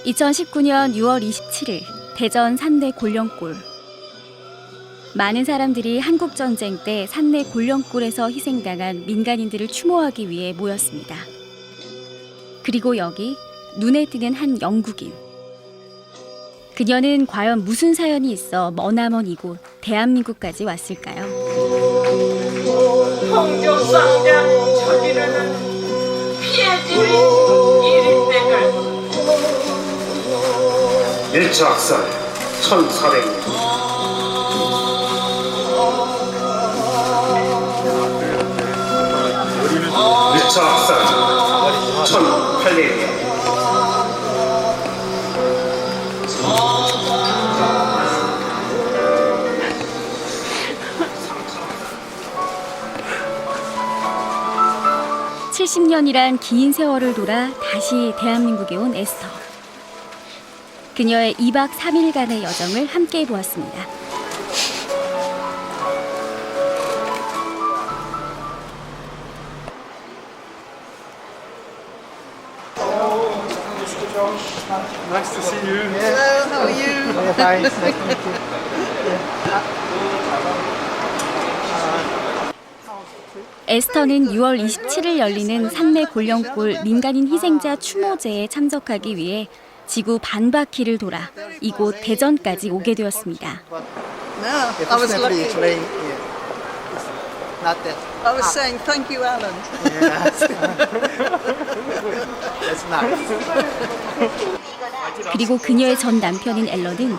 2019년 6월 27일 대전 산내 골령골. 많은 사람들이 한국전쟁 때 산내 골령골에서 희생당한 민간인들을 추모하기 위해 모였습니다. 그리고 여기 눈에 띄는 한 영국인. 그녀는 과연 무슨 사연이 있어 머나먼 이곳 대한민국까지 왔을까요? 홍조쌍장 저지르는 피해질 일인백을 1차 학살 1400년 1차 학살 1800년 70년이란 긴 세월을 돌아 다시 대한민국에 온 에스터. 그녀의 2박 3일간의 여정을 함께 보았습니다. Nice to see you. Hello, how are you? Yeah, fine. Nice to meet you. 에스터는 6월 27일 열리는 산내 골령골 민간인 희생자 추모제에 참석하기 위해 지구 반바퀴를 돌아 이곳 대전까지 오게 되었습니다. No, I was lucky. Not that. I was saying thank you, Alan. Yeah. That's nice. 그리고 그녀의 전 남편인 앨런은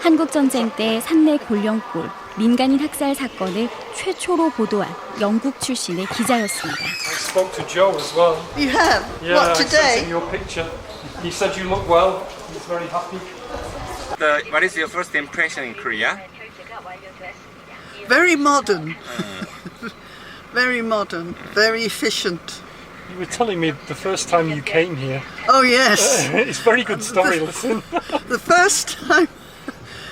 한국전쟁 때 산내 골령골 민간인 학살 사건을 최초로 보도한 영국 출신의 기자였습니다. I spoke to Joe as well. You have? Yeah, What, I today? sent him your picture. He said you look well. He's very happy. What is your first impression in Korea? Very modern. Very modern. Very efficient. You were telling me the first time you came here. Oh, yes. It's a very good story, listen. The first time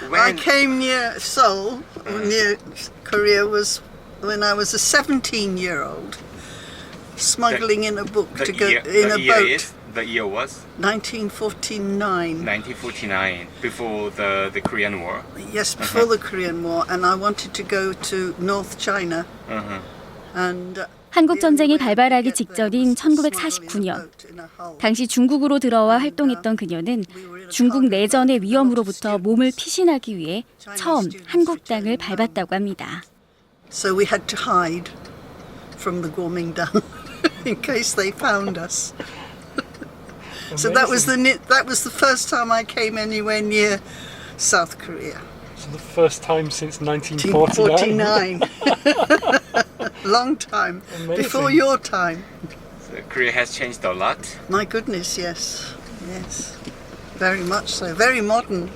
I When came near Seoul, near Korea, was when I was a 17-year-old, smuggling in a book to go in a boat. The year was 1949. 1949, before the Korean War. Yes, before the Korean War, and I wanted to go to North China. And 한국 전쟁이 발발하기 직전인 1949년 당시 중국으로 들어와 활동했던 그녀는 중국 내전의 위험으로부터 몸을 피신하기 위해 처음 한국 땅을 밟았다고 합니다. So we had to hide from the Kuomintang in case they found us. So that was the first time I came anywhere near South Korea. So the first time since 1949. 1949. Long time. Amazing. Before your time. So Korea has changed a lot. My goodness, yes. Yes. Very much so. Very modern.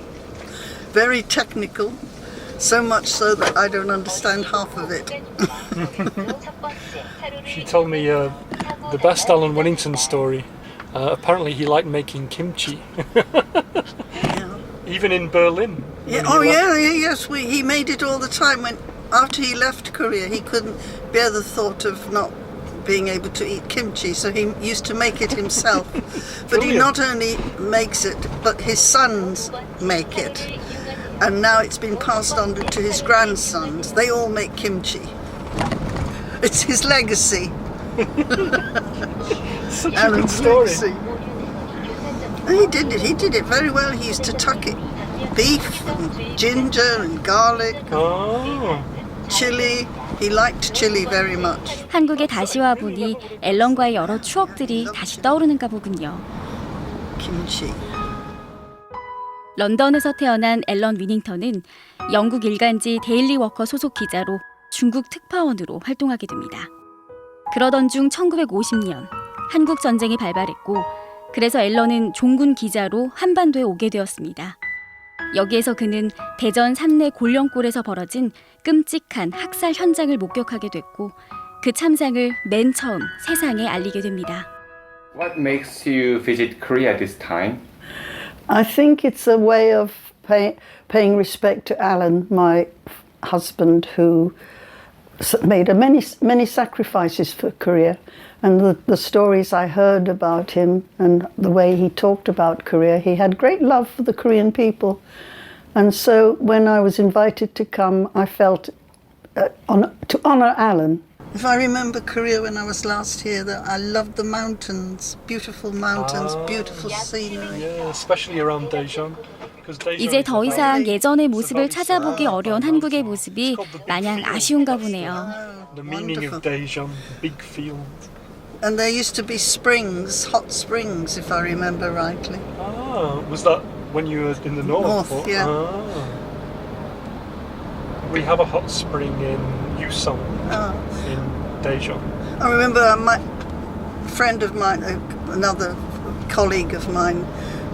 Very technical. So much so that I don't understand half of it. She told me the best Alan Winnington story. Apparently he liked making kimchi. Yeah. Even in Berlin. Yeah. Oh, yeah. Yes. He made it all the time. After he left Korea, he couldn't bear the thought of not being able to eat kimchi, so he used to make it himself. But he not only makes it, but his sons make it. And now it's been passed on to his grandsons. They all make kimchi. It's his legacy. Such a Alan's good story. legacy. And he did it very well. He used to tuck it. Beef and ginger and garlic, Oh. chili. He liked chili very much. 한국에 다시 와보니 앨런과의 여러 추억들이 다시 떠오르는가 보군요. Kimchi. 런던에서 태어난 앨런 위닝턴은 영국 일간지 데일리 워커 소속 기자로 중국 특파원으로 활동하게 됩니다. 그러던 중 1950년 한국 전쟁이 발발했고 그래서 앨런은 종군 기자로 한반도에 오게 되었습니다. 여기에서 그는 대전 산내 골령골에서 벌어진 끔찍한 학살 현장을 목격하게 됐고 그 참상을 맨 처음 세상에 알리게 됩니다. What makes you visit Korea this time? I think it's a way of paying respect to Alan, my husband, who made many sacrifices for Korea. And the stories I heard about him and the way he talked about Korea, he had great love for the Korean people. And so when I was invited to come, I felt to honor Alan. If I remember Korea when I was last here, that I loved the mountains, beautiful mountains, beautiful scenery. Yeah, especially around Daejeon. 이제 더 이상 예전의 모습을 찾아보기 어려운 한국의 모습이 마냥 아쉬운가 보네요. The meaning of Daejeon, big field. And there used to be springs, hot springs, if I remember rightly. Ah, was that when you were in the north? North, yeah. Ah. We have a hot spring in Yusong, in Daejeon. I remember a friend of mine, another colleague of mine,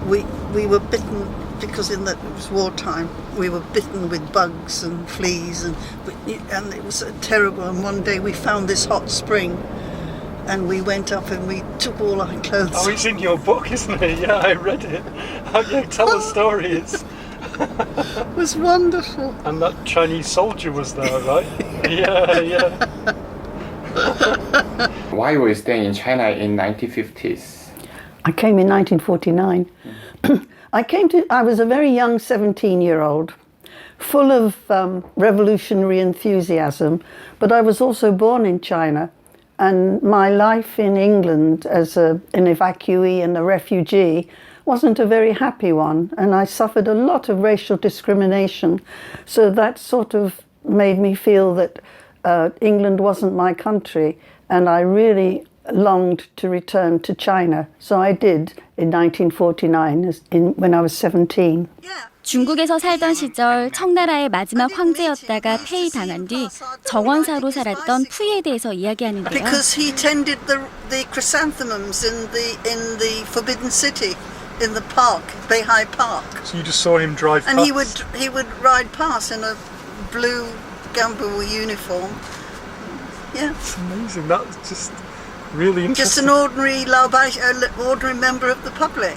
we were bitten because it was wartime. We were bitten with bugs and fleas, and it was terrible. And one day we found this hot spring. And we went up and we took all our clothes. Oh, it's in your book, isn't it? Yeah, I read it. How you tell the stories. It was wonderful. And that Chinese soldier was there, right? Yeah. Why were you staying in China in 1950s? I came in 1949. I was a very young 17-year-old, full of revolutionary enthusiasm, but I was also born in China. And my life in England as an evacuee and a refugee wasn't a very happy one, and I suffered a lot of racial discrimination. So that sort of made me feel that England wasn't my country, and I really longed to return to China. So I did in 1949, when I was 17. 중국에서 살던 시절 청나라의 마지막 황제였다가 폐위당한 뒤 정원사로 살았던 푸이에 대해서 이야기하는데요. Because he tended the chrysanthemums in the Forbidden City, in the park, Beihai Park. So you just saw him drive past? And he would ride past in a blue gamble uniform. Yeah. It's amazing. That's just really interesting. Just an ordinary member of the public.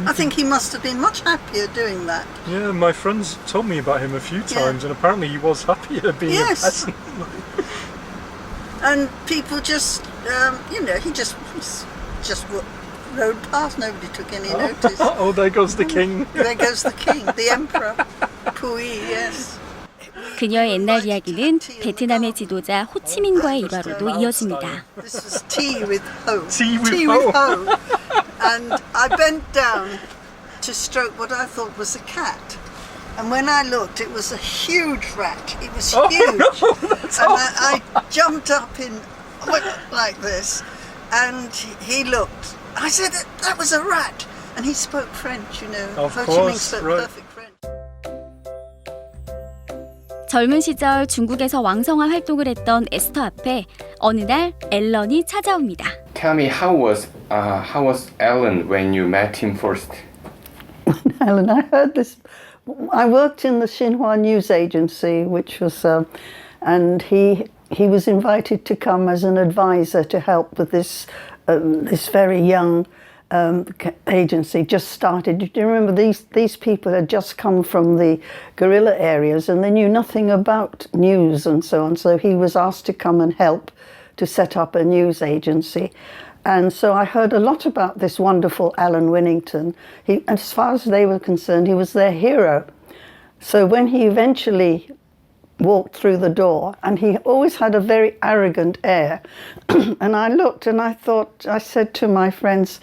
I think he must have been much happier doing that. Yeah, my friends told me about him a few times, and apparently he was happier being a peasant. And people just, he just rode past. Nobody took any notice. Oh, there goes the king. There goes the king, the emperor. Pui, yes. 그녀의 옛날 이야기는 베트남의 지도자 호치민과의 일화로도 이어집니다. This was tea with ho. Tea with ho. And I bent down to stroke what I thought was a cat. And when I looked, it was a huge rat. It was huge. I jumped up like this, and he looked. I said, that was a rat. And he spoke French, Of Ho Chi Minh course, spoke right. perfect French. 젊은 시절 중국에서 왕성한 활동을 했던 에스터 앞에 어느 날 앨런이 찾아옵니다. Tell me, how was Alan when you met him first? Alan, I heard this. I worked in the Xinhua news agency, which was, and he was invited to come as an advisor to help with this very young agency just started. Do you remember these people had just come from the guerrilla areas and they knew nothing about news and so on. So he was asked to come and help to set up a news agency. And so I heard a lot about this wonderful Alan Winnington. As far as they were concerned, he was their hero. So when he eventually walked through the door, and he always had a very arrogant air, and I looked and I said to my friends,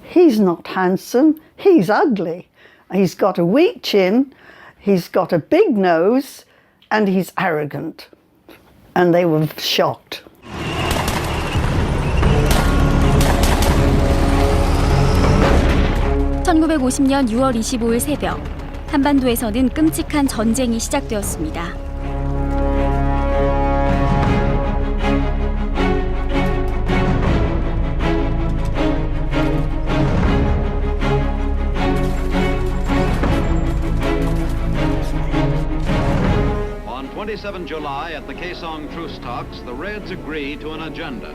he's not handsome, he's ugly. He's got a weak chin, he's got a big nose, and he's arrogant. And they were shocked. (1950년 6월 25일) 새벽 한반도에서는 끔찍한 전쟁이 시작되었습니다. On 27 July at the Kaesong truce talks, the Reds agreed to an agenda,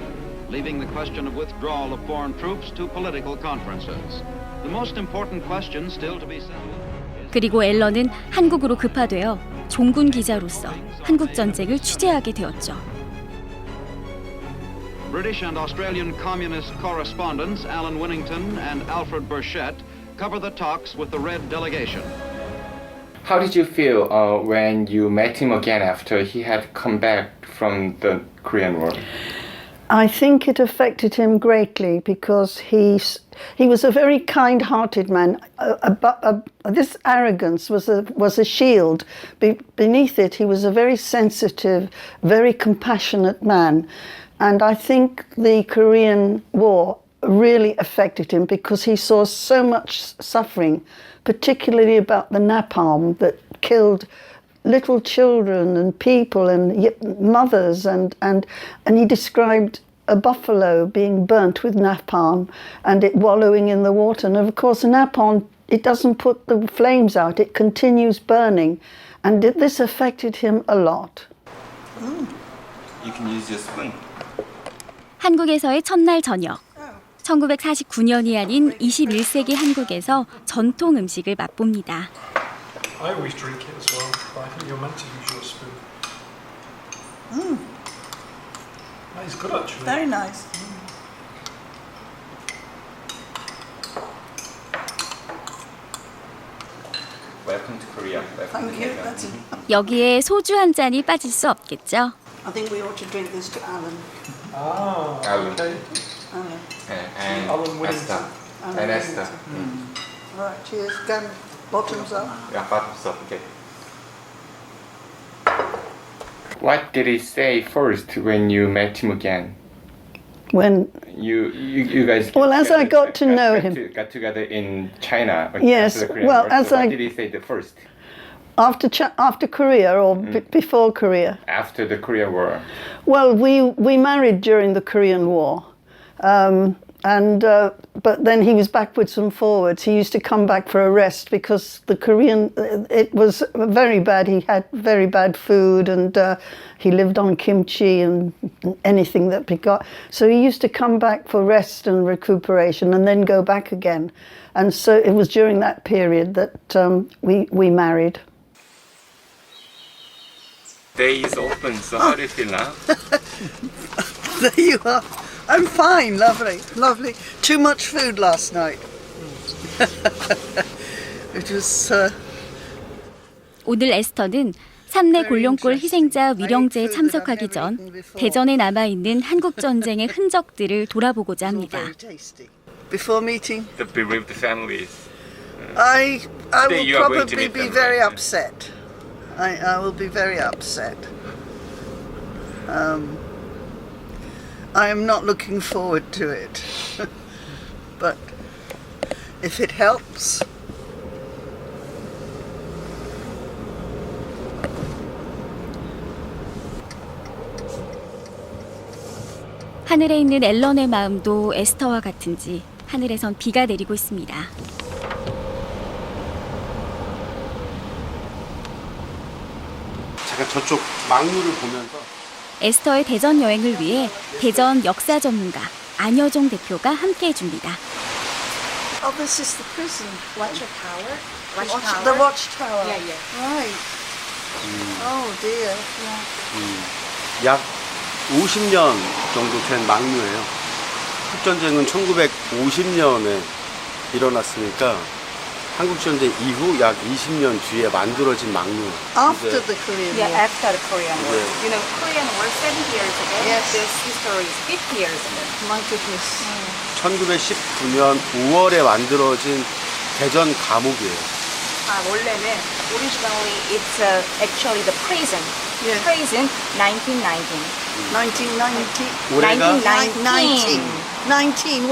leaving the question of withdrawal of foreign troops to political conferences. The most important question still to be settled. 그리고 앨런은 한국으로 급파되어 종군 기자로서 한국 전쟁을 취재하게 되었죠. British and Australian communist correspondents Alan Winnington and Alfred Burchett cover the talks with the Red delegation. How did you feel when you met him again after he had come back from the Korean War? I think it affected him greatly because he was a very kind-hearted man. This arrogance was a shield. Beneath it, he was a very sensitive, very compassionate man. And I think the Korean War really affected him because he saw so much suffering, particularly about the napalm that killed little children and people and mothers, and he described a buffalo being burnt with napalm and it wallowing in the water. And of course, napalm, it doesn't put the flames out, it continues burning. And this affected him a lot. You can use your spoon. 한국에서의 첫날 저녁. 1949년이 아닌 21세기 한국에서 전통 음식을 맛봅니다. I always drink it as well, but I think you're meant to use your spoon. That is good actually. Very nice. Welcome to Korea. Thank you. That's 여기에 소주 한 잔이 빠질 수 없겠죠. I think we ought to drink this to Alan. Ah, Alan. okay. And Alan Winnington. Esther. Alan And Esther. All right, cheers. Again, bottoms up. Yeah, bottoms up. Okay. What did he say first when you met him again? When You guys. Well, as I got to know him. Got together in China. Yes, after the Korean well, War. as So I- what did he say the first? after Korea or before Korea? After the Korean War. Well, we married during the Korean War, but then he was backwards and forwards. He used to come back for a rest because the Korean, it was very bad. He had very bad food and he lived on kimchi and anything that he got. So he used to come back for rest and recuperation and then go back again. And so it was during that period that we married. Day is open, so how do you feel now? There you are. I'm fine. Lovely, lovely. Too much food last night. It was. 오늘 에스터는 3내 골룡골 희생자 위령제에 참석하기 전 대전에 남아있는 한국 전쟁의 흔적들을 돌아보고자 합니다. Very tasty. Before meeting, The bereaved families. I Today you will are going to probably meet be them, very right? upset. I will be very upset. I am not looking forward to it. But if it helps. 하늘에 있는 앨런의 마음도 에스터와 같은지 하늘에선 비가 내리고 있습니다. 제가 저쪽 막루를 보면서 에스터의 대전 여행을 위해 대전 역사 전문가 안여종 대표가 함께해 줍니다. Oh, this is the prison. Watchtower. The watchtower. Yeah, yeah. Right. Oh dear. 약 50년 정도 된 막루예요. 한국전쟁은 1950년에 일어났으니까 한국전쟁 이후 약 20년 뒤에 만들어진 막루. After the Korean Yeah, War. after the Korean War. Yeah. You know, Korean War 70 years ago. Yes. This history is 50 years ago. My goodness. 1919년 5월에 만들어진 대전 감옥이에요. 원래는 originally it's actually the prison. Yeah. Prison 1919. 1990. 올해가 19. 19.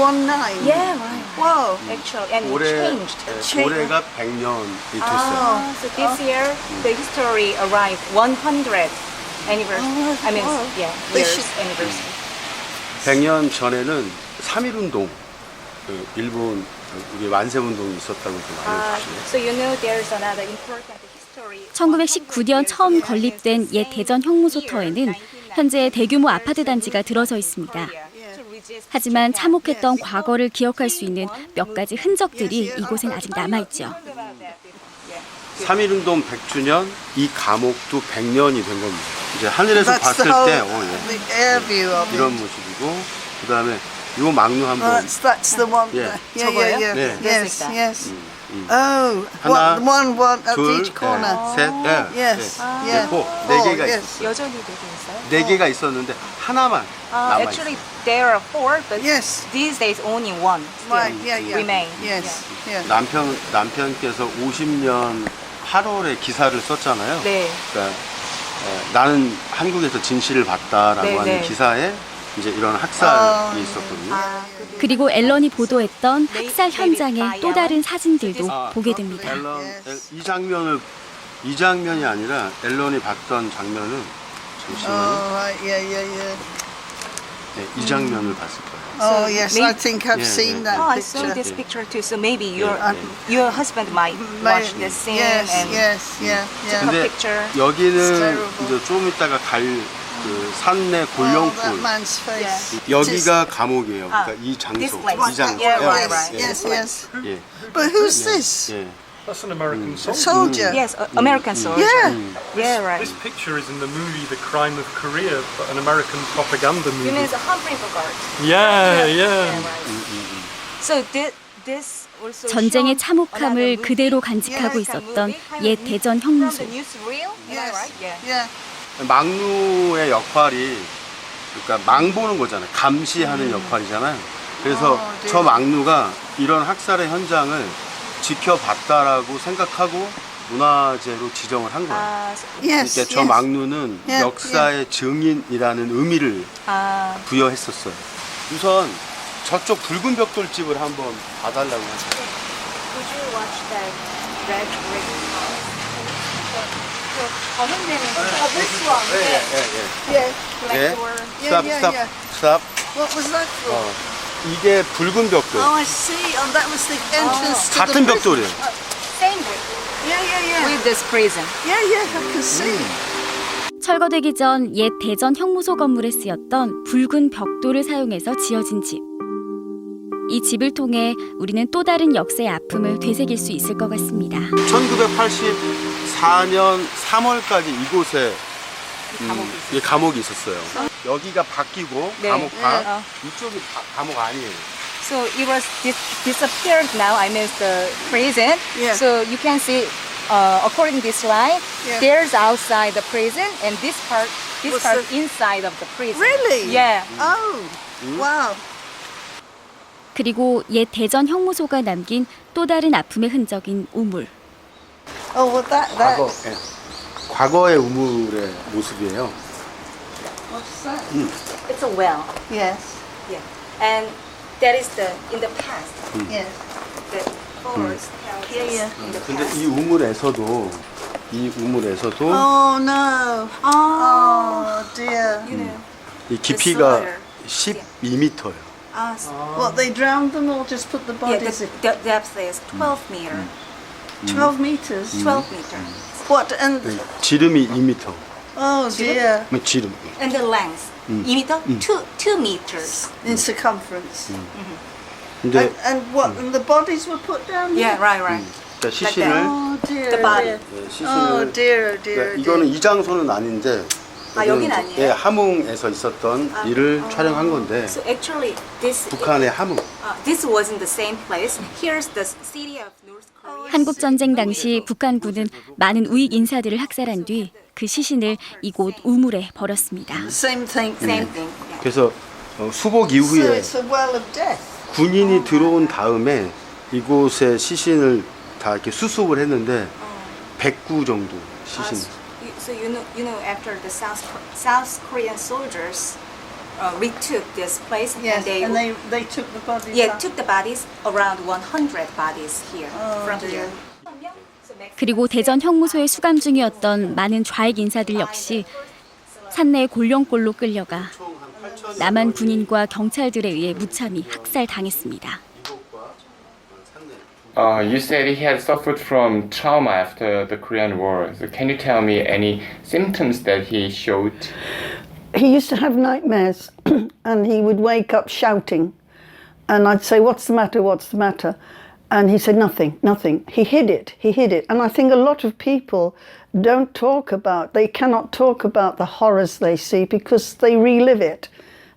Yeah, right. Wow. Actually, and 올해 changed. 올해가 100년이 됐어요. Ah, so this year the history arrived 100 anniversary. I mean, wow. yeah, They years should- anniversary. 100년 전에는 3.1운동, 일본 우리 만세운동이 있었다고 좀 알려주시네요. So you know there's another important history. 1919년 처음 건립된 옛 대전 형무소터에는 현재 대규모 아파트 단지가 들어서 있습니다. 하지만 참혹했던 과거를 기억할 수 있는 몇 가지 흔적들이 이곳엔 아직 남아있죠. 3.1운동 100주년, 이 감옥도 100년이 된 겁니다. 이제 하늘에서 That's 봤을 the whole, 때 the air view of it. 이런 모습이고, 그 다음에 요 막루 Oh, 한번. that's the one. Yeah. Yeah. Yeah. Yes, like that. yes. Oh, 하나, one at 둘, each corner. 셋, Yes, 네. yeah. 네, 네 Four, 개가 yes. 여전히 되고 있어요? 네 개가 있었는데 하나만 남아 Actually, there are 4, but Yes. these days only one still Right, yeah. remain. Yes, yeah. 남편께서 50년 8월에 기사를 썼잖아요. 네. 그러니까 나는 한국에서 진실을 봤다라고 네, 하는 네. 기사에 이제 이런 학살이 있었거든요. 그리고 앨런이 보도했던 학살 현장의 또 다른 사진들도 보게 됩니다. 이 장면이 아니라 앨런이 봤던 장면은 잠시만요. Oh, right, yeah. 네, 이 장면을 봤을 거예요. Oh, yes, I think I've Yeah, seen yeah. that Oh, I saw picture. this picture too. So maybe Yeah. your husband might watch this scene Yes, and yeah. took a 근데 picture. 여기는 terrible. 이제 좀 이따가 갈 그 산내 Oh, that 골룡골 man's face. 여기가 감옥이에요. 아, 그러니까 이 장소, this place. 이 장소. Yeah, right. Yes. 예. But who's this? 예. That's an American soldier. Soldier. Yes, American soldier. Yeah. Yeah, right. This picture is in the movie The Crime of Korea, an American propaganda movie. You mean the Humphrey Bogart? Yeah. So this also 전쟁의 shown 참혹함을 another 그대로 movie. 간직하고 Yeah, 있었던 movie, kind 옛 of 대전 from 형무소. the newsreel. Am I right? Yeah. 막루의 역할이 그러니까 망 보는 거잖아요. 감시하는 역할이잖아요. 그래서 저 막루가 이런 학살의 현장을 지켜봤다라고 생각하고 문화재로 지정을 한 거예요. Yes. 그러니까 저 막루는 Yeah, 역사의 증인이라는 의미를 부여했었어요. 우선 저쪽 붉은 벽돌집을 한번 봐달라고 하죠. Would you watch that red brick house? This one. Yeah. 예. Black door. 스탑. What was that for? 이게 붉은 벽돌. Oh, I see. Oh, that was the entrance to 같은 the 벽돌이에요. Same brick. Yeah. With this prison. Yeah, I can see. 철거되기 전 옛 대전 형무소 건물에 쓰였던 붉은 벽돌을 사용해서 지어진 집. 이 집을 통해 우리는 또 다른 역사의 아픔을 되새길 수 있을 것 같습니다. 1984년 3월까지 이곳에 감옥이 있었어요. 여기가 바뀌고 네. 감옥 방, 이쪽이 감옥 아니에요. So it was disappeared now. I mean the prison. Yeah. So you can see, according to this line, Yeah. there's outside the prison, and this part Was inside of the prison. Really? Yeah. Oh, wow. 그리고 옛 대전 형무소가 남긴 또 다른 아픔의 흔적인 우물. Oh, well, that. 과거의 우물의 모습이에요. What's that? It's a well. Yes. Yeah. And that is in the past. Yes. The photos tells us in the 근데 past. 이 우물에서도 Oh no. Oh dear. You know. 이 깊이가 soil. 12m예요. What, they drowned them or just put the Yeah, bodies in? the depth is 12 meter. 12 meters? 12 meter. What? And 지름이 2m. oh dear. 지름. And the length, 2 meter, 2 meters. In circumference. 근데 And what? And the bodies were put down here? Yeah, right. 그러니까 시신을 Oh dear. The body. Oh dear, dear. 그러니까 이거는 이 장소는 아닌데 여긴 아니에요? 예, 함흥에서 있었던 일을 촬영한 건데 So actually, 북한의 함흥. this wasn't the same place. Here's the city of North Korea. 한국 전쟁 당시 북한군은 많은 우익 인사들을 학살한 뒤 그 시신을 이곳 우물에 버렸습니다. Same thing. Same thing. Yeah. 그래서 수복 So 이후에 it's a well of death. 군인이 들어온 다음에 이곳에 시신을 다 이렇게 수습을 했는데 109 정도 시신. So you know, after the South Korean soldiers retook this place, Yes, and they took the bodies out. took the bodies, around 100 bodies here from dear. here. 그리고 대전 형무소에 수감 중이었던 많은 좌익 인사들 역시 산내 골령골로 끌려가 남한 군인과 경찰들에 의해 무참히 학살당했습니다. You said he had suffered from trauma after the Korean War. So can you tell me any symptoms that he showed? He used to have nightmares and he would wake up shouting and I'd say, what's the matter? And he said, nothing. He hid it. And I think a lot of people they cannot talk about the horrors they see because they relive it.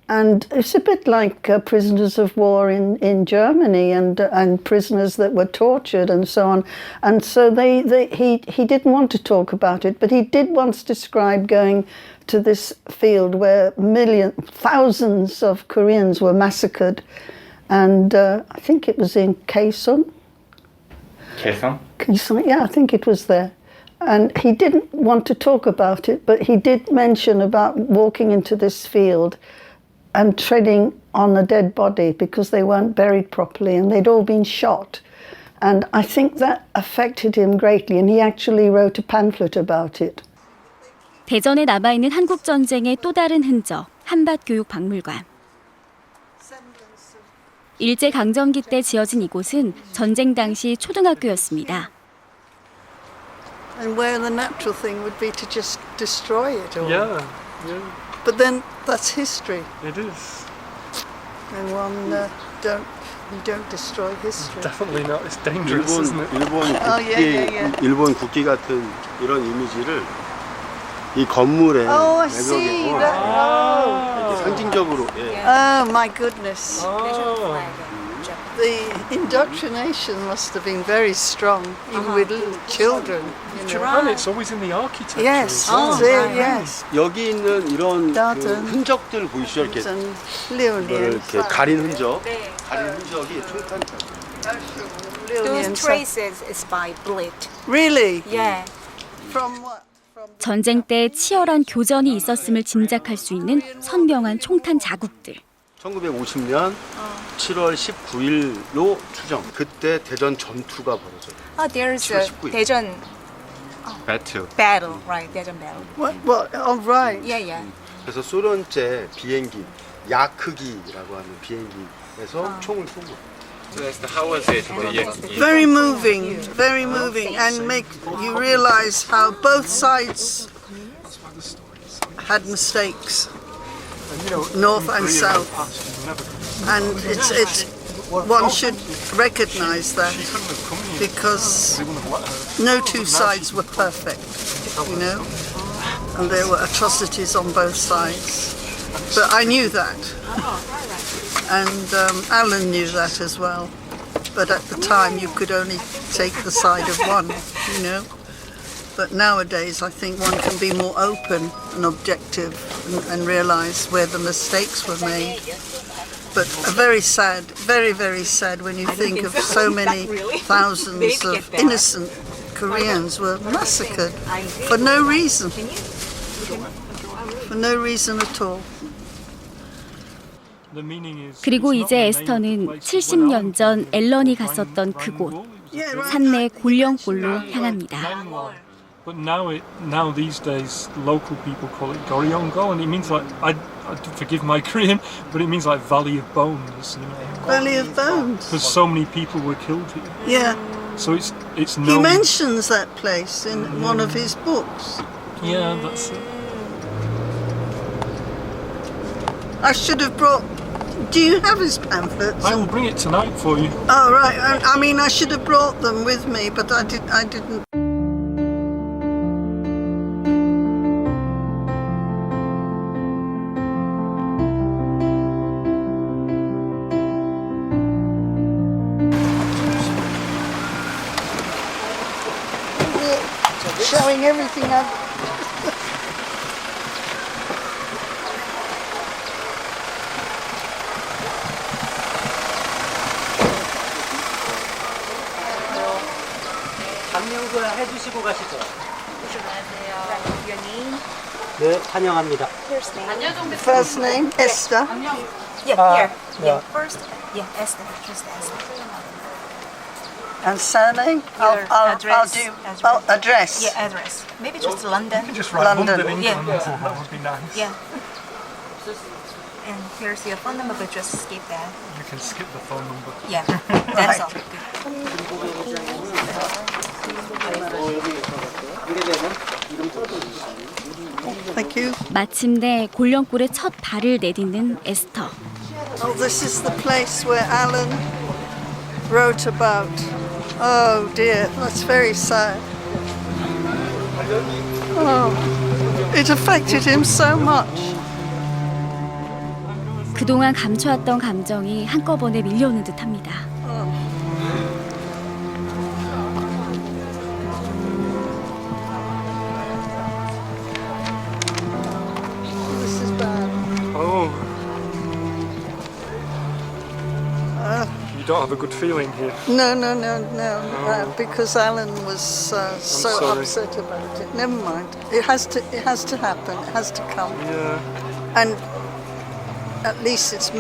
And it's a bit like prisoners of war in Germany and prisoners that were tortured and so on. And so he didn't want to talk about it, but he did once describe going to this field where thousands of Koreans were massacred. And I think it was in Kaesong. Kaesong, yeah, I think it was there. And he didn't want to talk about it, but he did mention about walking into this field and treading on a dead body because they weren't buried properly and they'd all been shot. And I think that affected him greatly, and he actually wrote a pamphlet about it. 대전에 남아있는 한국 전쟁의 또 다른 흔적, 한밭교육박물관. 일제 강점기 때 지어진 이곳은 전쟁 당시 초등학교였습니다. And where the natural thing would be to just destroy it all. Yeah. But then that's history. It is. And you don't destroy history. Definitely not. It's dangerous, isn't it? 일본 국기 같은 이런 이미지를 이 건물에 I see. 이렇게 상징적으로. Oh my goodness. The indoctrination must have been very strong, even with little children. And it's always in the architecture. Yes, yes. 여기 있는 이런 그 흔적들 보이시죠? 이렇게 이렇게 가린 흔적, 가린 흔적이 총탄자고. Those traces is by bullet. Really? Yeah. From what? 전쟁 때 치열한 교전이 있었음을 짐작할 수 있는 선명한 총탄 자국들. 1950년 7월 19일로 추정. 그때 대전 전투가 벌어져요. There's a Daejeon battle, right? Daejeon battle. What? Oh, right. Yeah. 그래서 소련제 비행기 야크기라고 하는 비행기에서 총을 쏜 거예요. How was it? Very moving, and make you realize how both sides had mistakes, north and south, and it's one should recognize that because no two sides were perfect, and there were atrocities on both sides. But I knew that. And Alan knew that as well. But at the time, you could only take the side of one, But nowadays, I think one can be more open and objective and realize where the mistakes were made. But very sad, very, very sad when you think of so many thousands of innocent Koreans were massacred for no reason. For no reason at all. 그리고 이제 에스터는 70년 전 앨런이 갔었던 그곳, 산내 골령골로 향합니다. But now these days, local people call it Daejeon, and it means like I forgive my Korean, but it means like Valley of Bones. Valley of Bones. Because so many people were killed here. Yeah. So it's known. He mentions that place in one of his books. Yeah, that's it. I should have brought. Do you have his pamphlets? I will bring it tonight for you. Oh right. I mean, I should have brought them with me, but I didn't. Showing everything I've. 감명소야 해주시고 가시죠. Your name? 네, 환영합니다. First name Esther. Yeah, here. First, Esther. Just Esther. And surname? I'll do address. Yeah, address. Maybe just London. You can just write London, England. Yeah. That would be nice. Yeah. And here's your phone number, but just skip that. You can skip the phone number. Yeah, that's all. Thank you. 마침내 골령골에 첫 발을 내딛는 에스터. Oh, this is the place where Alan wrote about. Oh dear, that's very sad. Oh, it affected him so much. 그동안 감춰왔던 감정이 한꺼번에 밀려오는 듯합니다. This is bad. Oh. You don't have a good feeling here. No, because Alan was so sorry. upset about it. Never mind. It has to happen. It has to come. Yeah. And at least it's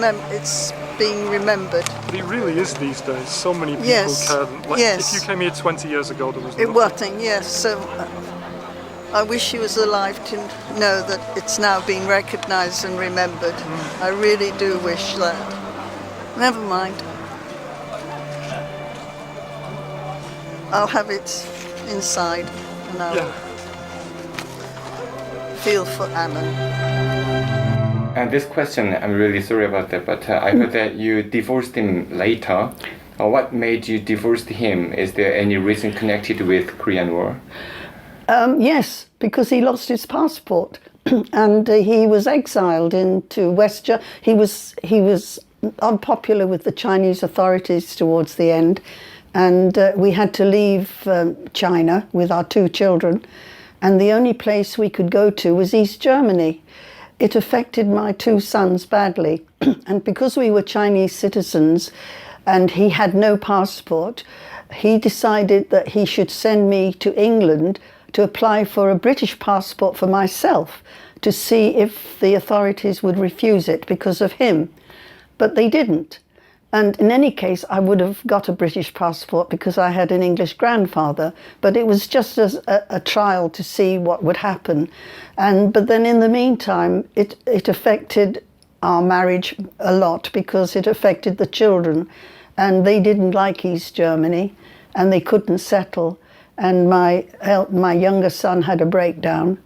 being remembered. But it really is these days. So many people Yes. care. Like, Yes. If you came here 20 years ago, there was It nothing. wasn't, yes. So I wish he was alive to know that it's now being recognised and remembered. I really do wish that. Never mind. I'll have it inside and I'll feel for Alan. And this question, I'm really sorry about that, but I heard that you divorced him later. What made you divorce him? Is there any reason connected with Korean War? Yes, because he lost his passport and he was exiled into West Germany. He was unpopular with the Chinese authorities towards the end, and we had to leave China with our 2 children, and the only place we could go to was East Germany. It affected my 2 sons badly, and because we were Chinese citizens and he had no passport, he decided that he should send me to England to apply for a British passport for myself to see if the authorities would refuse it because of him. But they didn't. And in any case, I would have got a British passport because I had an English grandfather, but it was just as a trial to see what would happen. But then in the meantime, it affected our marriage a lot because it affected the children, and they didn't like East Germany and they couldn't settle. And my younger son had a breakdown,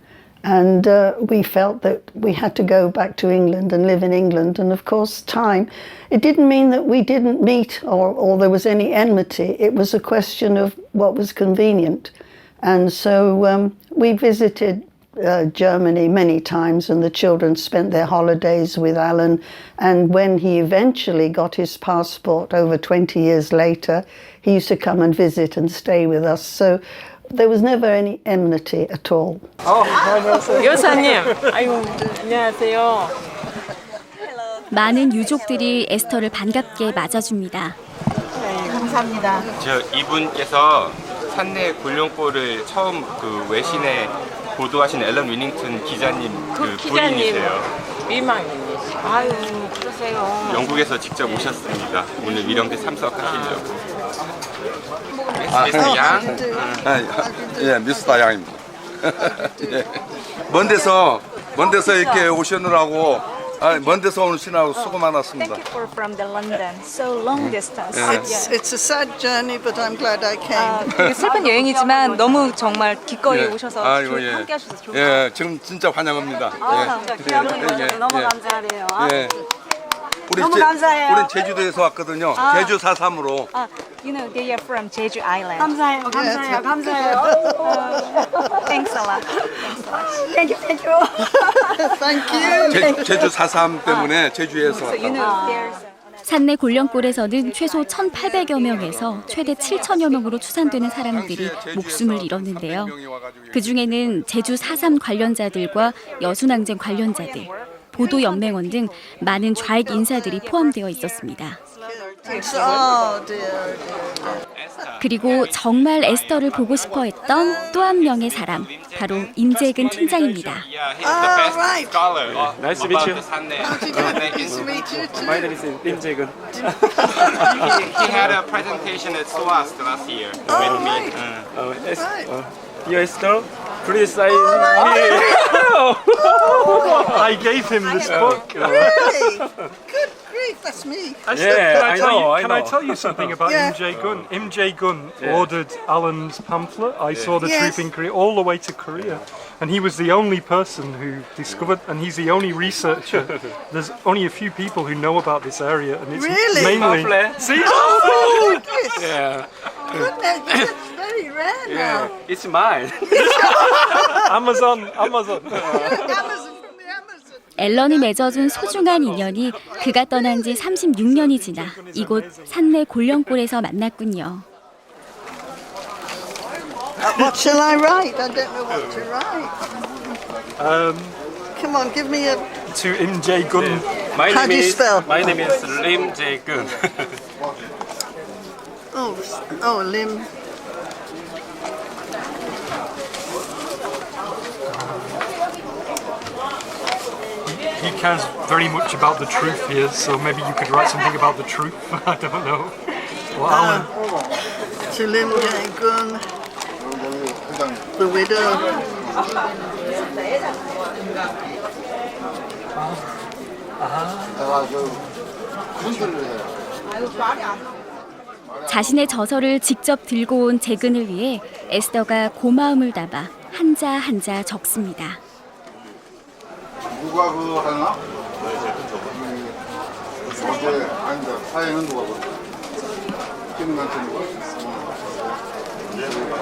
and we felt that we had to go back to England and live in England. And of course, time, it didn't mean that we didn't meet or there was any enmity. It was a question of what was convenient. And so we visited Germany many times, and the children spent their holidays with Alan. And when he eventually got his passport over 20 years later, he used to come and visit and stay with us. So there was never any enmity at all. 여사님, 아유, 안녕하세요. 많은 유족들이 에스터를 반갑게 맞아줍니다. 감사합니다. 이분께서 산내 굴룡골을 처음 외신에 보도하신 앨런 위닝턴 기자님 부인이세요. 미망이네. 아유, 그러세요. 영국에서 직접 오셨습니다. 오늘 위령대 참석하시려고. 미스터 양. 예, 미스터 양입니다. 예. 먼 데서 이렇게 오시느라고 먼 데서 오시느라고 수고 많았습니다. Thank you for from the London, so long distance. It's a sad journey, but I'm glad I came. 슬픈 여행이지만 너무 정말 기꺼이 오셔서 아이고, 함께 하셔서 좋을 것 예, 지금 진짜 환영합니다. 너무 감사해요. 너무 감사해요. 우리 제주도에서 왔거든요. 제주 4.3으로. You know, they are from Jeju Island. 감사해요. Thanks a lot. Thank you. 제주 4.3 때문에 제주에서 So you know, there's 산내 곤령골에서는 최소 1,800여 명에서 최대 7,000여 명으로 추산되는 사람들이 목숨을 잃었는데요. 그중에는 제주 4.3 관련자들과 여순항쟁 관련자들, 보도연맹원 등 많은 좌익 인사들이 포함되어 있었습니다. Oh dear. 그리고 정말 에스터를 보고 싶어 했던 또 한 명의 사람, 바로 임재근 팀장입니다. Right. Nice to meet you. Nice to meet you too. My name is 임재근. He had a presentation at SOAS last year with me. Dear Esther, please sign me. I gave him this book. Really? Good grief, that's me. Can I tell you something about Yeah. Im Jae-gun? Im Jae-gun ordered Alan's pamphlet, I Saw the Truth in Korea, all the way to Korea. And he was the only person who discovered, and he's the only researcher. There's only a few people who know about this area, and it's Really? mainly. See? Oh, goodness. Yeah. Goodness, it's very rare now. It's mine. Amazon. Amazon from the Amazon. 앨런이 맺어준 소중한 인연이 그가 떠난 지 36년이 지나 이곳 산내 골령골에서 만났군요. What shall I write? I don't know what to write. Come on, give me a... To Im Jae-gun. How do you spell? My name is Lim Jae-gun. Oh, Lim. He cares very much about the truth here, so maybe you could write something about the truth. I don't know. Well, Alan. To Lim Jae-gun, the widow. 자신의 저서를 직접 들고 온 재근을 위해 에스더가 고마움을 담아 한자 한자 적습니다. 누가 그거 하나? 어제 아니다. 사회는 누가 그거? 김난태 누가?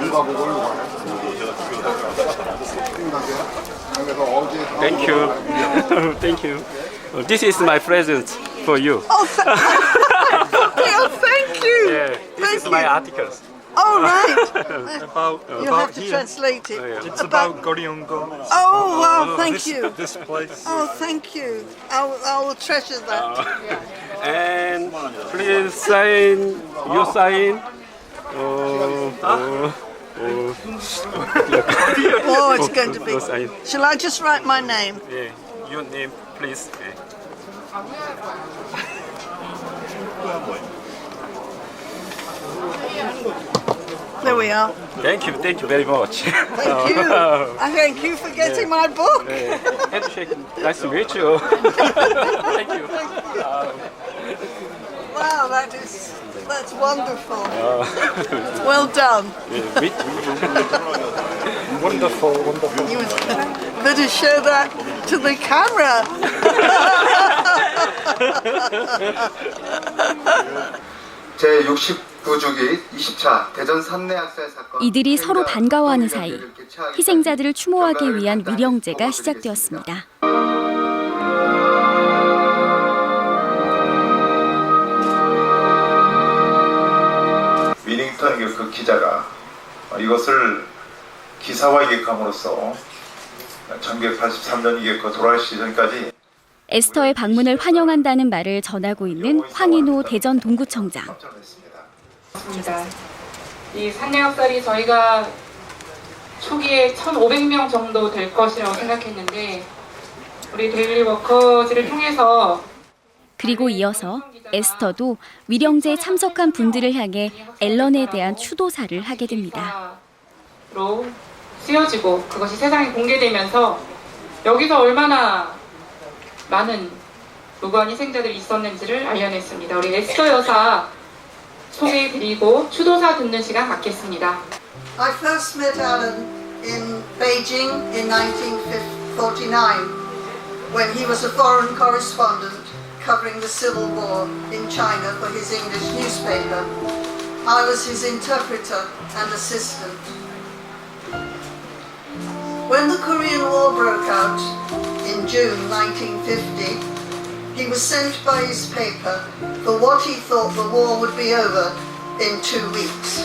누가 그걸 누가 해? 김난태야? 그래서 어제 Thank you. Thank you. This is my present for you. Oh, thank you. Yeah, this is my articles. Oh, right. You'll About have to here. translate it. It's about Goryeo-gun. Oh, wow, thank you. This place. Oh, thank you. I will treasure that. And please sign, you sign. Oh, it's going to be. Sign. Shall I just write my name? Yeah, your name, please. There we are. Thank you very much. Thank you. I thank you for getting my book. Handshake. Nice to meet you. Thank you. Wow, that's wonderful. Well done. Wonderful. You better show that to the camera. 제69주기 20차 대전 산내 학살 사건. 이들이 서로 반가워하는 사이 희생자들을 추모하기 위한 위령제가 시작되었습니다. 위닝턴 그 기자가 이것을 기사화 기획함으로써 1983년 돌아가시기 전까지 에스터의 방문을 환영한다는 말을 전하고 있는 황인호 대전 동구청장. 이 산내학살이 저희가 초기에 1,500명 정도 될 것이라고 생각했는데 우리 데일리 워커즈를 통해서 그리고 이어서 에스터도 위령제에 참석한 분들을 향해 앨런에 대한 추도사를 하게 됩니다. 로 쓰여지고 그것이 세상에 공개되면서 여기서 얼마나 많은 무고한 희생자들이 있었는지를 알려냈습니다. 우리 에스터 여사 소개해드리고 추도사 듣는 시간 갖겠습니다. I first met Alan in Beijing in 1949 when he was a foreign correspondent covering the civil war in China for his English newspaper. I was his interpreter and assistant. When the Korean War broke out in June 1950, he was sent by his paper for what he thought the war would be over in 2 weeks.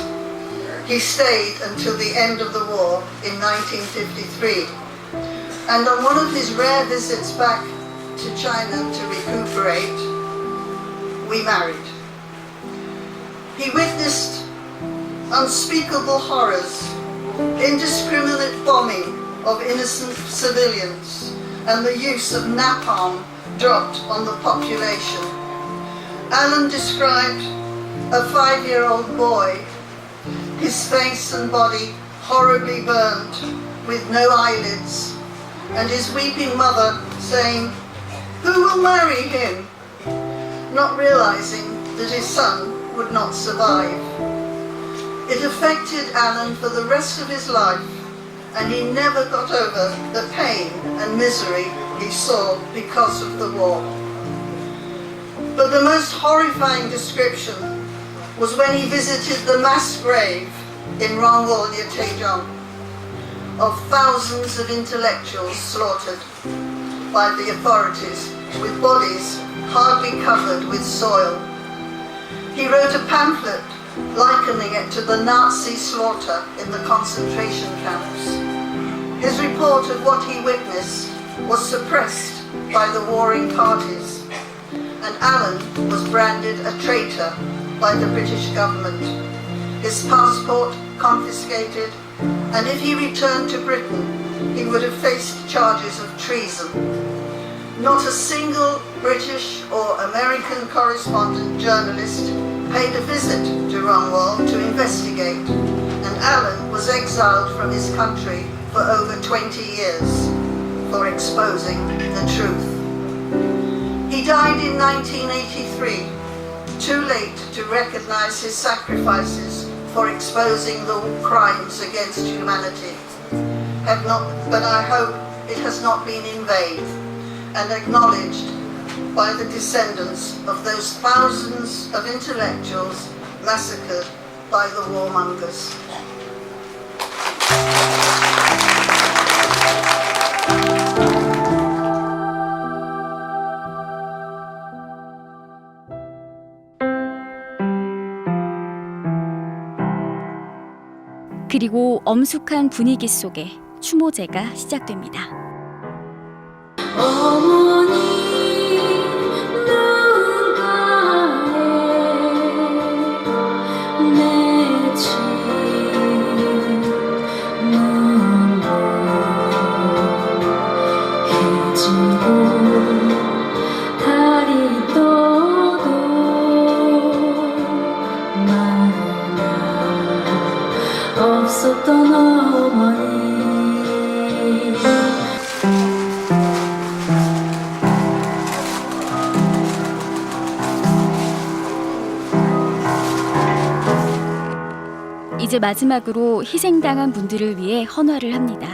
He stayed until the end of the war in 1953. And on one of his rare visits back to China to recuperate, we married. He witnessed unspeakable horrors, indiscriminate bombing of innocent civilians, and the use of napalm dropped on the population. Alan described a 5-year-old boy, his face and body horribly burned with no eyelids, and his weeping mother saying, "Who will marry him?" not realizing that his son would not survive. It affected Alan for the rest of his life and he never got over the pain and misery he saw because of the war. But the most horrifying description was when he visited the mass grave in Rangwon near Daejeon of thousands of intellectuals slaughtered by the authorities, with bodies hardly covered with soil. He wrote a pamphlet likening it to the Nazi slaughter in the concentration camps. His report of what he witnessed was suppressed by the warring parties, and Alan was branded a traitor by the British government. His passport confiscated, and if he returned to Britain, he would have faced charges of treason. Not a single British or American correspondent journalist paid a visit to Rangwon to investigate, and Alan was exiled from his country for over 20 years for exposing the truth. He died in 1983, too late to recognize his sacrifices for exposing the crimes against humanity. But I hope it has not been in vain, and acknowledged by the descendants of those thousands of intellectuals massacred by the warmongers. 그리고 엄숙한 분위기 속에 추모제가 시작됩니다. 어머니 눈가에 맺힌 눈물 해지고 달이 떠도 마누라 없었던 어머니. 이제 마지막으로 희생당한 분들을 위해 헌화를 합니다.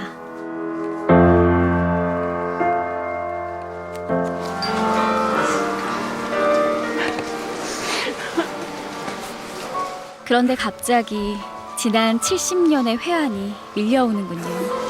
그런데 갑자기 지난 70년의 회한이 밀려오는군요.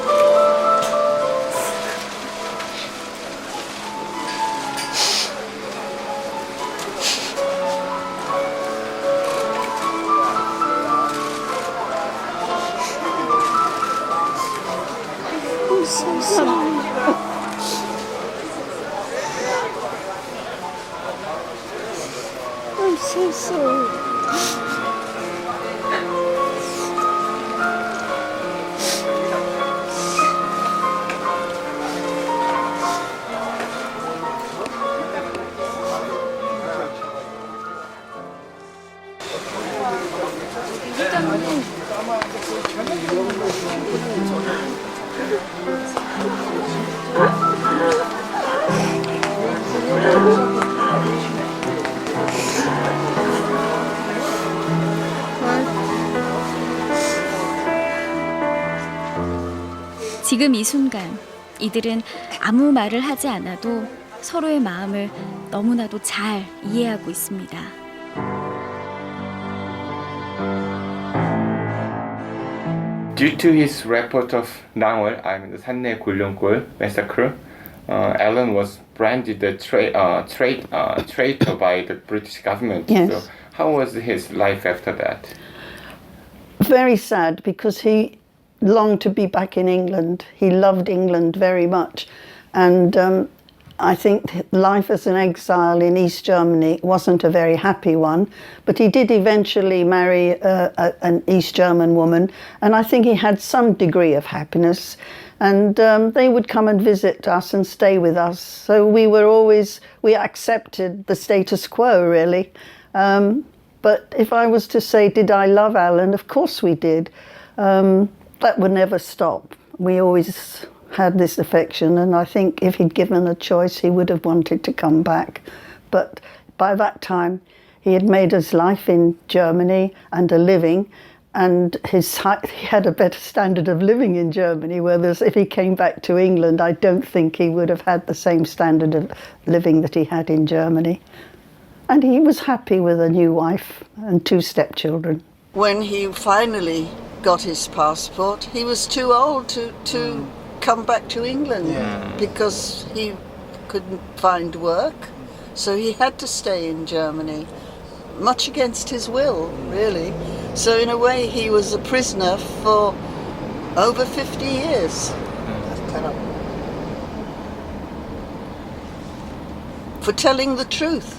I'm so sorry. 지금 이 순간 이들은 아무 말을 하지 않아도 서로의 마음을 너무나도 잘 이해하고 있습니다. Due to his report of Nangwol, I mean the 산내 굴룡골 massacre, Alan was branded a traitor by the British government. Yes. So how was his life after that? Very sad, because he longed to be back in England. He loved England very much, and I think life as an exile in East Germany wasn't a very happy one, but he did eventually marry an East German woman, and I think he had some degree of happiness, and they would come and visit us and stay with us, so we accepted the status quo, really. But if I was to say, did I love Alan? Of course we did. That would never stop. We always had this affection, and I think if he'd given a choice, he would have wanted to come back. But by that time, he had made his life in Germany and a living, and he had a better standard of living in Germany, whereas if he came back to England, I don't think he would have had the same standard of living that he had in Germany. And he was happy with a new wife and 2 stepchildren. When he finally got his passport, he was too old to come back to England because he couldn't find work. So he had to stay in Germany, much against his will, really. So in a way, he was a prisoner for over 50 years. For telling the truth.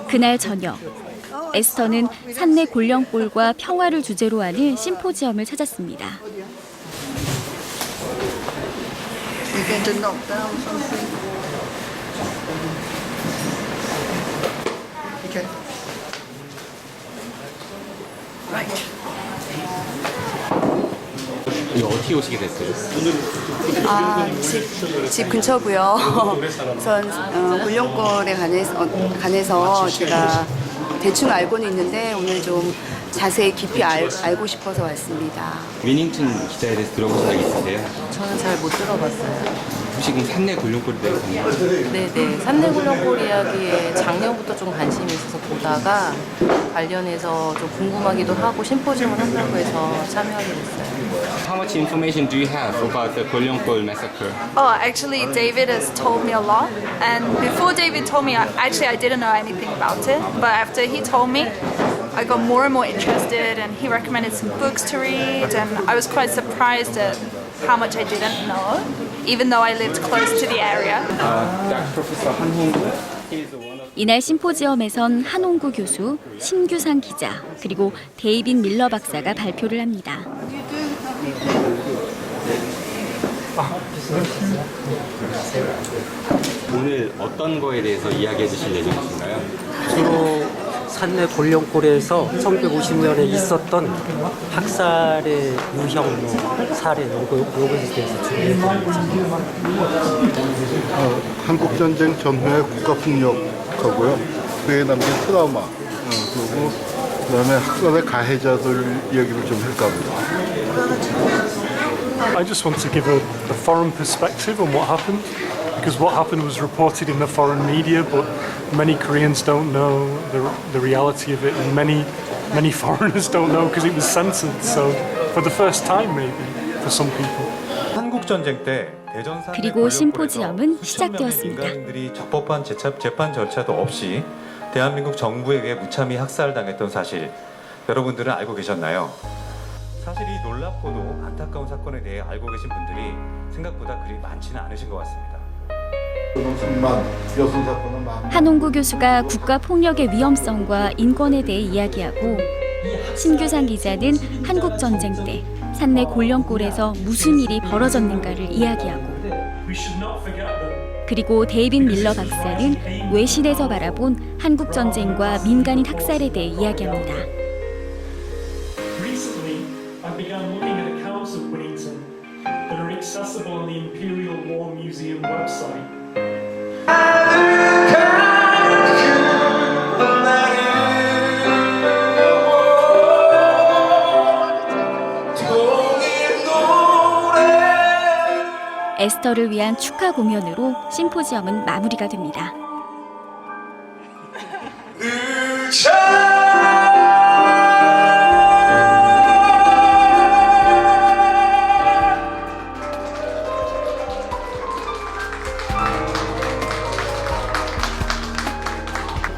그날 저녁, 에스터는 산내 골령골과 평화를 주제로 하는 심포지엄을 찾았습니다. You're going to knock down something? Okay. Right. 여기 어떻게 오시게 됐어요? 집 근처고요. 우선 골령골에 관해서 제가 대충 알고는 있는데 오늘 좀 자세히 깊이 알고 싶어서 왔습니다. 위닝턴 기자에 대해서 들어보신 적 있으세요? 저는 잘 못 들어봤어요. 혹시 그럼 산내 골룡골에 대해서? 네네. 산내 골령골 이야기에 작년부터 좀 관심이 있어서 보다가 관련해서 좀 궁금하기도 하고 심포지엄을 한다고 해서 참여하게 됐어요. How much information do you have about the 골룡골 massacre? Oh, actually, David has told me a lot. And before David told me, I didn't know anything about it. But after he told me, I got more and more interested, and he recommended some books to read. And I was quite surprised at how much I didn't know, even though I lived close to the area. Professor 한홍구. 이날 심포지엄에선 한홍구 교수, 신규상 기자, 그리고 데이빗 밀러 박사가 발표를 합니다. 오늘 어떤 거에 대해서 이야기해 주실 예정이신가요? 주로 산내 골령골에서 1950년에 있었던 학살의 유형, 사례, 요것에 대해서 준비했습니다. 한국전쟁 전후의 국가폭력하고요. 그에 남긴 트라우마, 그리고 그다음에 학살의 가해자들 이야기를 좀 할까 합니다. I just want to give a foreign perspective on what happened, because what happened was reported in the foreign media, but many Koreans don't know the reality of it, and many foreigners don't know because it was censored. So for the first time, maybe for some people. 한국 전쟁 때 대전 산내 그리고 심포지엄은 수천 명의 시작되었습니다. 민간인들이 적법한 재판 절차도 없이 대한민국 정부에 의해 무참히 학살당했던 사실 여러분들은 알고 계셨나요? 사실 이 놀랍고도 안타까운 사건에 대해 알고 계신 분들이 생각보다 그리 많지는 않으신 것 같습니다. 한홍구 교수가 국가 폭력의 위험성과 인권에 대해 이야기하고, 신규상 기자는 한국 전쟁 때 산내 골령골에서 무슨 일이 벌어졌는가를 이야기하고, 그리고 데이빗 밀러 박사는 외신에서 바라본 한국 전쟁과 민간인 학살에 대해 이야기합니다. I began looking at accounts of Winnington that are accessible on the Imperial War Museum website. 에스터를 위한 축하 공연으로 심포지엄은 마무리가 됩니다.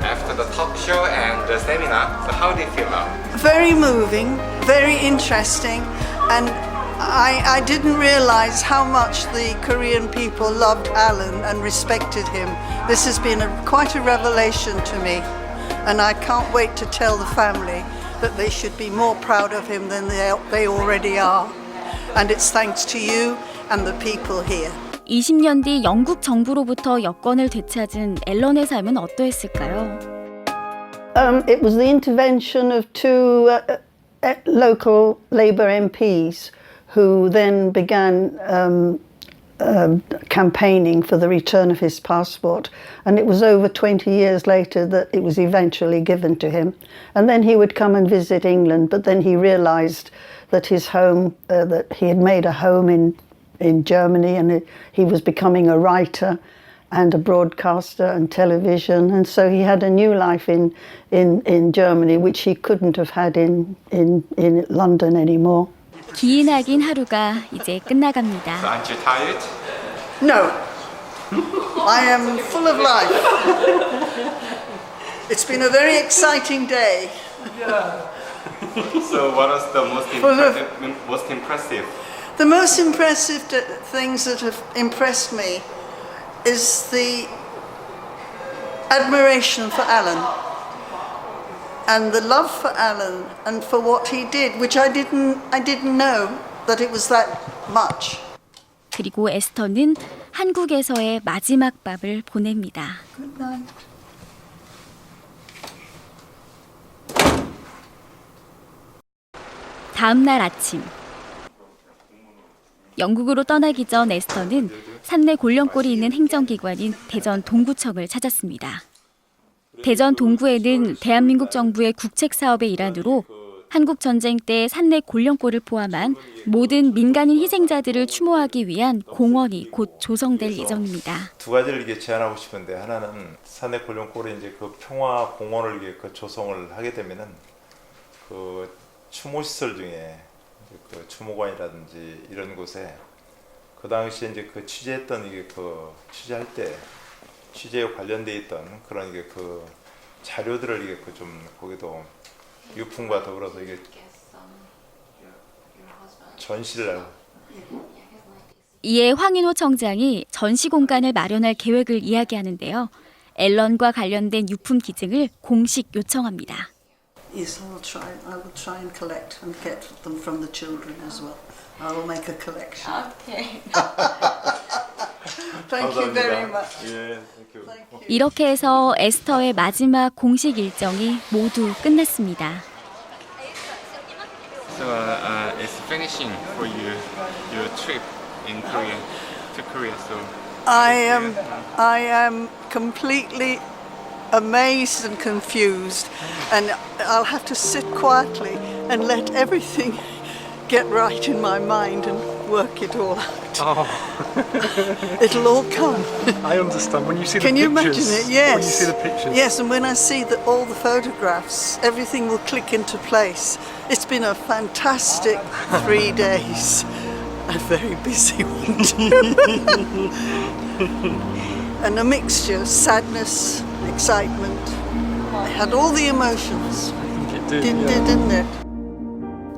After the talk show and the seminar, so how do you feel now? Very moving, very interesting, and I didn't realize how much the Korean people loved Alan and respected him. This has been quite a revelation to me, and I can't wait to tell the family that they should be more proud of him than they already are. And it's thanks to you and the people here. 20년 뒤 영국 정부로부터 여권을 되찾은 앨런의 삶은 어떠했을까요? It was the intervention of 2 local Labour MPs who then began campaigning for the return of his passport, and it was over 20 years later that it was eventually given to him. And then he would come and visit England, but then he realised that his home, that he had made a home in Germany, and he was becoming a writer and a broadcaster and television, and so he had a new life in Germany, which he couldn't have had in London anymore. 기인하긴 하루가 이제 끝나갑니다. Aren't you tired? No. I am full of life. It's been a very exciting day. So what was the most impressive? The most impressive things that have impressed me is the admiration for Alan and the love for Alan and for what he did, which I didn't know that it was that much. 그리고 에스터는 한국에서의 마지막 밥을 보냅니다. Good night. 다음 날 아침, 영국으로 떠나기 전 에스터는 산내 골령골이 있는 행정기관인 대전 동구청을 찾았습니다. 대전 동구에는 대한민국 정부의 국책사업의 일환으로 한국 전쟁 때 산내 골령골을 포함한 모든 민간인 희생자들을 추모하기 위한 공원이 곧 조성될 예정입니다. 두 가지를 이게 제안하고 싶은데, 하나는 산내 골령골에 이제 그 평화 공원을 이게 그 조성을 하게 되면은 그 추모 시설 중에 그 추모관이라든지 이런 곳에 그 당시에 이제 그 취재했던 이게 그 취재할 때 취재에 관련돼 있던 그런 이게 그 자료들을 이게 그 좀 거기도 유품과 더불어서 이게 전시를 하고. 이에 황인호 청장이 전시 공간을 마련할 계획을 이야기하는데요. 앨런과 관련된 유품 기증을 공식 요청합니다. Yes, I will try and collect and get them from the children as well. I will make a collection. Okay. Thank you very much. 예, thank you. 이렇게 해서 에스터의 마지막 공식 일정이 모두 끝났습니다. So it's finishing for you your trip in Korea to Korea. So I am completely amazed and confused, and I'll have to sit quietly and let everything get right in my mind and work it all out. Oh. It'll all come. I understand. When you see Can the you pictures. imagine it? Yes. When you see the pictures. Yes, and when I see all the photographs, everything will click into place. It's been a fantastic 3 days. A very busy one too. And a mixture of sadness, excitement. I had all the emotions. I think it did, Didn't it?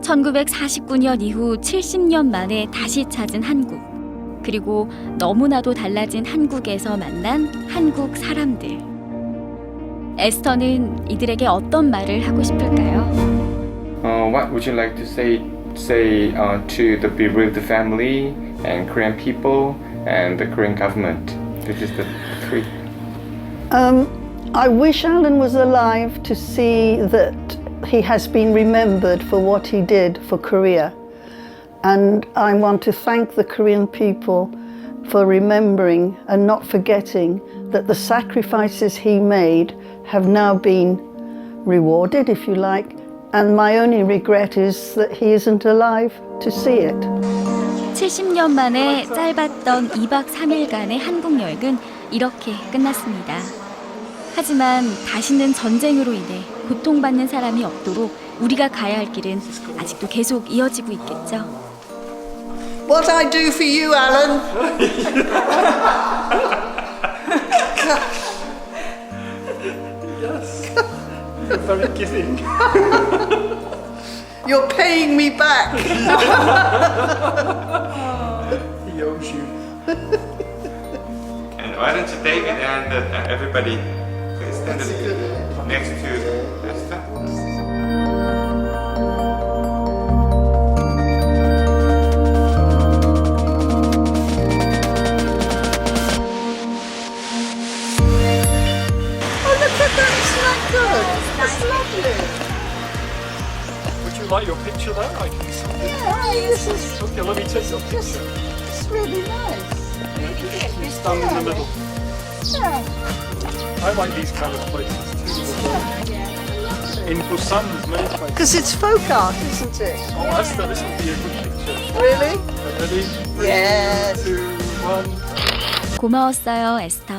1949년 이후 70년 만에 다시 찾은 한국. 그리고 너무나도 달라진 한국에서 만난 한국 사람들. 에스터는 이들에게 어떤 말을 하고 싶을까요? What would you like to say to the bereaved family and Korean people and the Korean government? This is the three. I wish Alan was alive to see that he has been remembered for what he did for Korea. And I want to thank the Korean people for remembering and not forgetting that the sacrifices he made have now been rewarded, if you like, and my only regret is that he isn't alive to see it. 70년 만에 짧았던 2박 3일간의 한국 여행은 이렇게 끝났습니다. 하지만 다시는 전쟁으로 인해 고통받는 사람이 없도록 우리가 가야 할 길은 아직도 계속 이어지고 있겠죠. What I do for you, Alan. Yes. You're very giving. You're paying me back. He owes you. And why don't you, David, and everybody please stand next to Esther? Would you like your picture there? I can see it. Yeah, this is Okay, let me take your picture. it's really nice. Stand in the middle. I like these kind of places too. In Busan, there's many places. Because it's folk art, isn't it? Oh, Esther, this would be a good picture. Really? Ready? 3, Yes. 2, 1. 고마웠어요, 에스터.